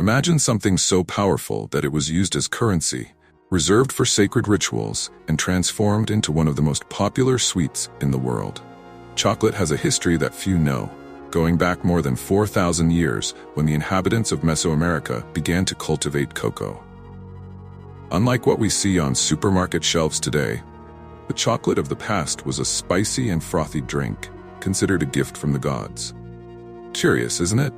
Imagine something so powerful that it was used as currency, reserved for sacred rituals, and transformed into one of the most popular sweets in the world. Chocolate has a history that few know, going back more than 4,000 years when the inhabitants of Mesoamerica began to cultivate cocoa. Unlike what we see on supermarket shelves today, the chocolate of the past was a spicy and frothy drink, considered a gift from the gods. Curious, isn't it?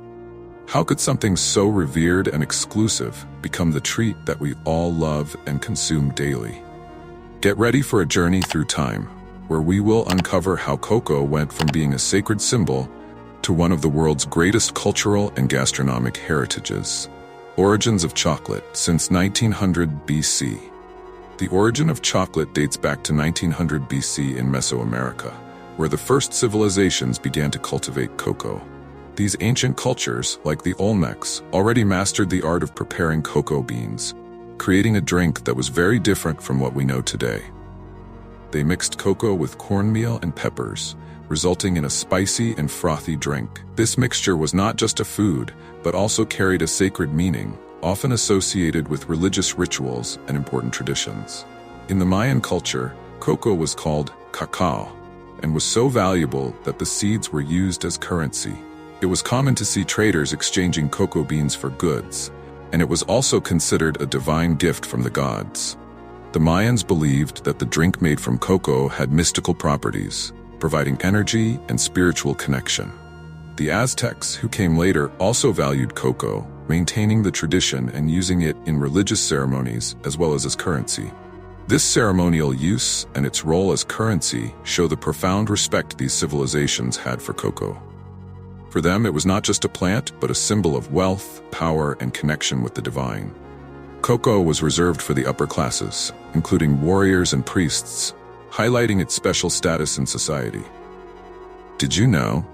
How could something so revered and exclusive become the treat that we all love and consume daily? Get ready for a journey through time, where we will uncover how cocoa went from being a sacred symbol to one of the world's greatest cultural and gastronomic heritages. Origins of chocolate since 1900 BC. The origin of chocolate dates back to 1900 BC in Mesoamerica, where the first civilizations began to cultivate cocoa. These ancient cultures, like the Olmecs, already mastered the art of preparing cocoa beans, creating a drink that was very different from what we know today. They mixed cocoa with cornmeal and peppers, resulting in a spicy and frothy drink. This mixture was not just a food, but also carried a sacred meaning, often associated with religious rituals and important traditions. In the Mayan culture, cocoa was called cacao, and was so valuable that the seeds were used as currency. It was common to see traders exchanging cocoa beans for goods, and it was also considered a divine gift from the gods. The Mayans believed that the drink made from cocoa had mystical properties, providing energy and spiritual connection. The Aztecs, who came later, also valued cocoa, maintaining the tradition and using it in religious ceremonies as well as currency. This ceremonial use and its role as currency show the profound respect these civilizations had for cocoa. For them, it was not just a plant, but a symbol of wealth, power, and connection with the divine. Cocoa was reserved for the upper classes, including warriors and priests, highlighting its special status in society. Did you know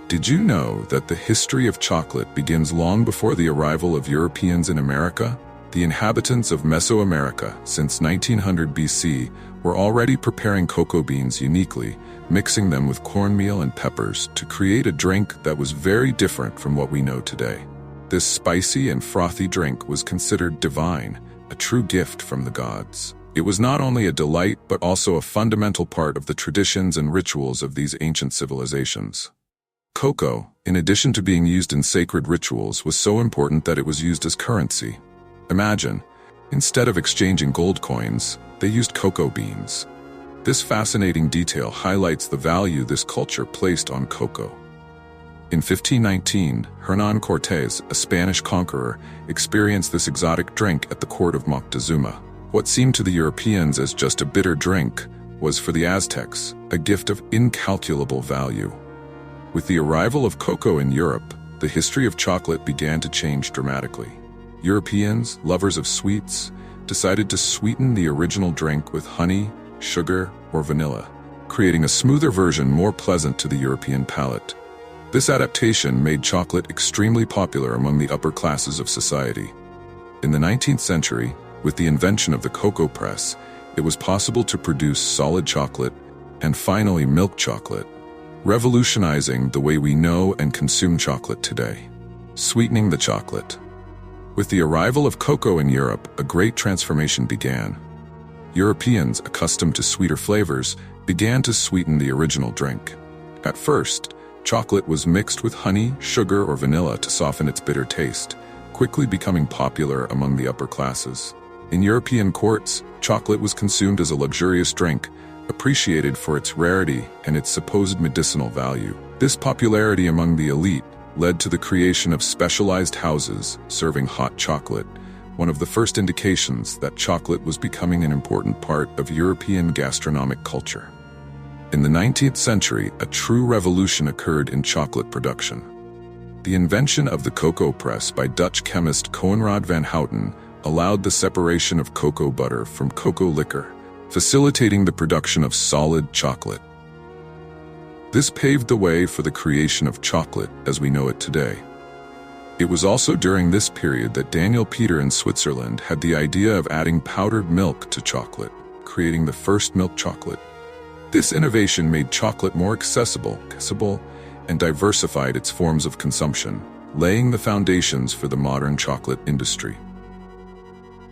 that the history of chocolate begins long before the arrival of Europeans in America? The inhabitants of Mesoamerica, since 1900 BC, were already preparing cocoa beans uniquely, mixing them with cornmeal and peppers to create a drink that was very different from what we know today. This spicy and frothy drink was considered divine, a true gift from the gods. It was not only a delight but also a fundamental part of the traditions and rituals of these ancient civilizations. Cocoa, in addition to being used in sacred rituals, was so important that it was used as currency. Imagine, instead of exchanging gold coins, they used cocoa beans. This fascinating detail highlights the value this culture placed on cocoa. In 1519, Hernán Cortés, a Spanish conqueror, experienced this exotic drink at the court of Moctezuma. What seemed to the Europeans as just a bitter drink was, for the Aztecs, a gift of incalculable value. With the arrival of cocoa in Europe, the history of chocolate began to change dramatically. Europeans, lovers of sweets, decided to sweeten the original drink with honey, sugar, or vanilla, creating a smoother version more pleasant to the European palate. This adaptation made chocolate extremely popular among the upper classes of society. In the 19th century, with the invention of the cocoa press, it was possible to produce solid chocolate and finally milk chocolate, revolutionizing the way we know and consume chocolate today. Sweetening the chocolate. With the arrival of cocoa in Europe, a great transformation began. Europeans, accustomed to sweeter flavors, began to sweeten the original drink. At first, chocolate was mixed with honey, sugar, or vanilla to soften its bitter taste, quickly becoming popular among the upper classes. In European courts, chocolate was consumed as a luxurious drink, appreciated for its rarity and its supposed medicinal value. This popularity among the elite led to the creation of specialized houses serving hot chocolate, one of the first indications that chocolate was becoming an important part of European gastronomic culture. In the 19th century, a true revolution occurred in chocolate production. The invention of the cocoa press by Dutch chemist Coenraad van Houten allowed the separation of cocoa butter from cocoa liquor, facilitating the production of solid chocolate. This paved the way for the creation of chocolate as we know it today. It was also during this period that Daniel Peter in Switzerland had the idea of adding powdered milk to chocolate, creating the first milk chocolate. This innovation made chocolate more accessible and diversified its forms of consumption, laying the foundations for the modern chocolate industry.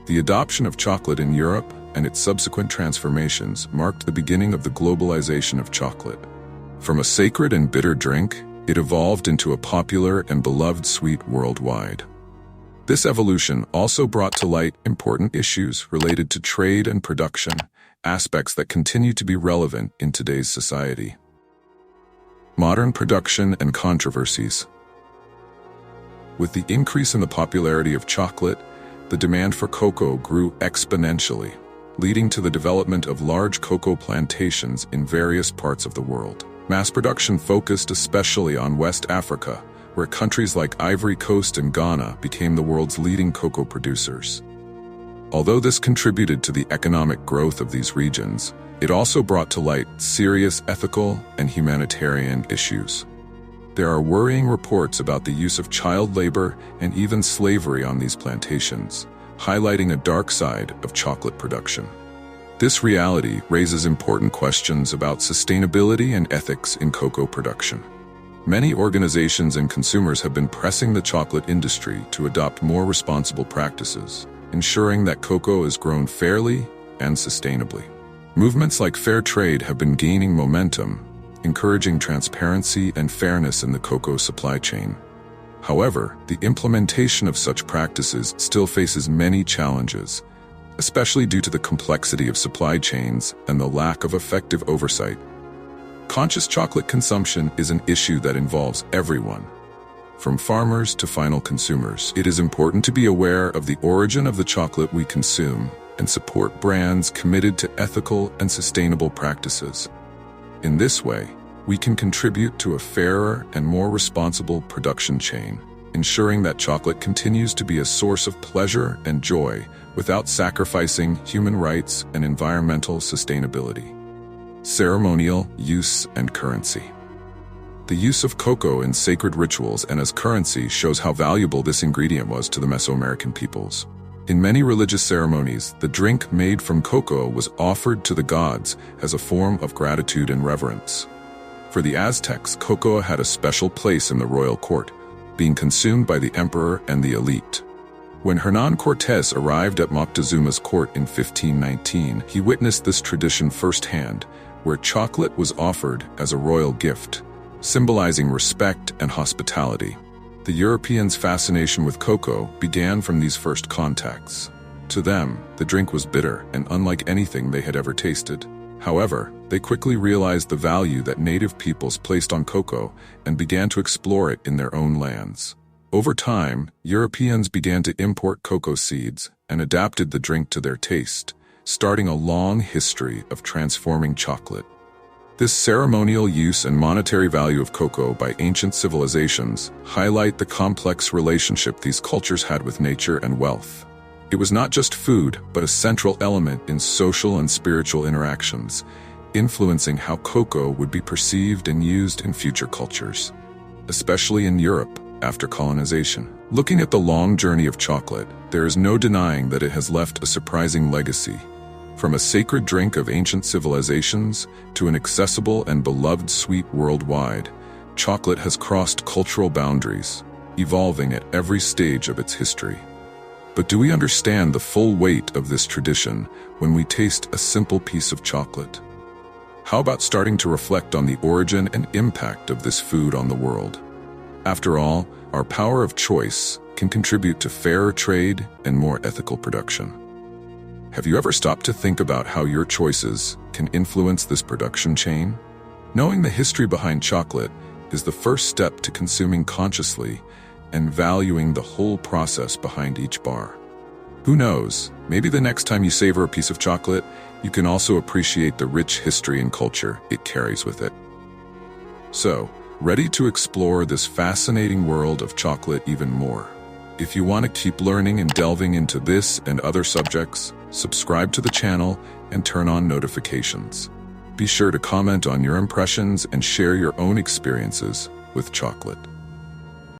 The adoption of chocolate in Europe and its subsequent transformations marked the beginning of the globalization of chocolate. From a sacred and bitter drink, it evolved into a popular and beloved sweet worldwide. This evolution also brought to light important issues related to trade and production, aspects that continue to be relevant in today's society. Modern production and controversies. With the increase in the popularity of chocolate, the demand for cocoa grew exponentially, leading to the development of large cocoa plantations in various parts of the world. Mass production focused especially on West Africa, where countries like Ivory Coast and Ghana became the world's leading cocoa producers. Although this contributed to the economic growth of these regions, it also brought to light serious ethical and humanitarian issues. There are worrying reports about the use of child labor and even slavery on these plantations, highlighting a dark side of chocolate production. This reality raises important questions about sustainability and ethics in cocoa production. Many organizations and consumers have been pressing the chocolate industry to adopt more responsible practices, ensuring that cocoa is grown fairly and sustainably. Movements like fair trade have been gaining momentum, encouraging transparency and fairness in the cocoa supply chain. However, the implementation of such practices still faces many challenges, especially due to the complexity of supply chains and the lack of effective oversight. Conscious chocolate consumption is an issue that involves everyone, from farmers to final consumers. It is important to be aware of the origin of the chocolate we consume and support brands committed to ethical and sustainable practices. In this way, we can contribute to a fairer and more responsible production chain, ensuring that chocolate continues to be a source of pleasure and joy without sacrificing human rights and environmental sustainability. Ceremonial use and currency. The use of cocoa in sacred rituals and as currency shows how valuable this ingredient was to the Mesoamerican peoples. In many religious ceremonies, the drink made from cocoa was offered to the gods as a form of gratitude and reverence. For the Aztecs, cocoa had a special place in the royal court, being consumed by the emperor and the elite. When Hernán Cortés arrived at Moctezuma's court in 1519, he witnessed this tradition firsthand, where chocolate was offered as a royal gift, symbolizing respect and hospitality. The Europeans' fascination with cocoa began from these first contacts. To them, the drink was bitter and unlike anything they had ever tasted. However, they quickly realized the value that native peoples placed on cocoa and began to explore it in their own lands. Over time, Europeans began to import cocoa seeds and adapted the drink to their taste, starting a long history of transforming chocolate. This ceremonial use and monetary value of cocoa by ancient civilizations highlight the complex relationship these cultures had with nature and wealth. It was not just food, but a central element in social and spiritual interactions, influencing how cocoa would be perceived and used in future cultures, especially in Europe after colonization. Looking at the long journey of chocolate, there is no denying that it has left a surprising legacy. From a sacred drink of ancient civilizations to an accessible and beloved sweet worldwide, chocolate has crossed cultural boundaries, evolving at every stage of its history. But do we understand the full weight of this tradition when we taste a simple piece of chocolate? How about starting to reflect on the origin and impact of this food on the world? After all, our power of choice can contribute to fairer trade and more ethical production. Have you ever stopped to think about how your choices can influence this production chain? Knowing the history behind chocolate is the first step to consuming consciously and valuing the whole process behind each bar. Who knows, maybe the next time you savor a piece of chocolate, you can also appreciate the rich history and culture it carries with it. So, ready to explore this fascinating world of chocolate even more? If you want to keep learning and delving into this and other subjects, subscribe to the channel and turn on notifications. Be sure to comment on your impressions and share your own experiences with chocolate.